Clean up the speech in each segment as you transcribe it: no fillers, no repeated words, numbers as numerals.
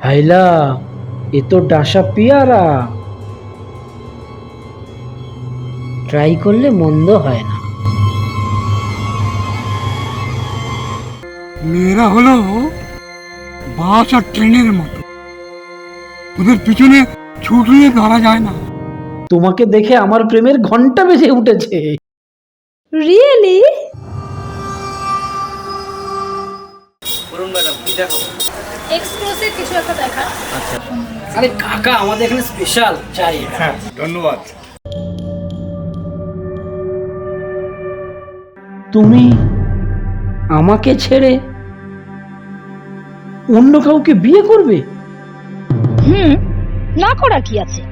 হাইলা, এ তো ডাসা পেয়ারা। ট্রাই করলে মন্দ হয় না। মেয়েরা হলো বাস আর ট্রেনের মতো, ওদের পিছনে ছুটলে ধরা যায় না। তোমাকে দেখে আমার প্রেমের ঘন্টা বেজে উঠেছে। রিয়েলি? এক্সক্লুসিভ কিছু একটা দেখা। আরে কাকা, আমাদের এখানে স্পেশাল চাই। হ্যাঁ, ধন্যবাদ। তুমি আমাকে ছেড়ে অন্য কাউকে বিয়ে করবে? না করার কি আছে?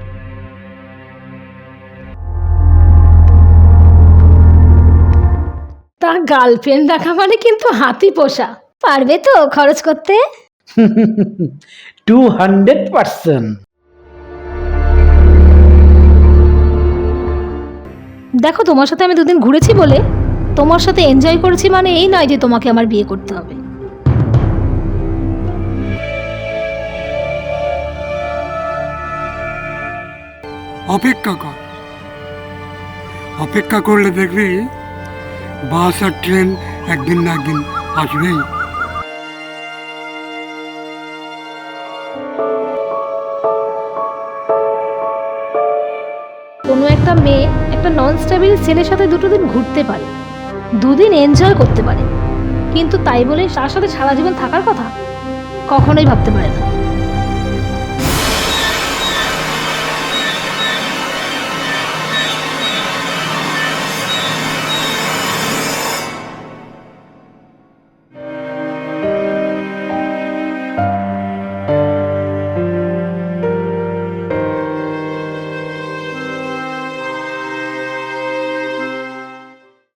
তা গার্লফ্রেন্ড রাখা মানে কিন্তু হাতি পোষা। পারবে তো খরচ করতে? 200%। দেখো, তোমার সাথে আমি দুদিন ঘুরেছি বলে, তোমার সাথে এনজয় করেছি মানে এই নয় যে তোমাকে আমার বিয়ে করতে হবে। অপেক্ষা কর, অপেক্ষা করলে দেখবি বাস আর ট্রেন একদিন না একদিন আসবেই। কোনো একটা মেয়ে একটা নন স্টেবল ছেলের সাথে দুটো দিন ঘুরতে পারে, দুদিন এনজয় করতে পারে, কিন্তু তাই বলে তার সাথে সারা জীবন থাকার কথা কখনোই ভাবতে পারে না।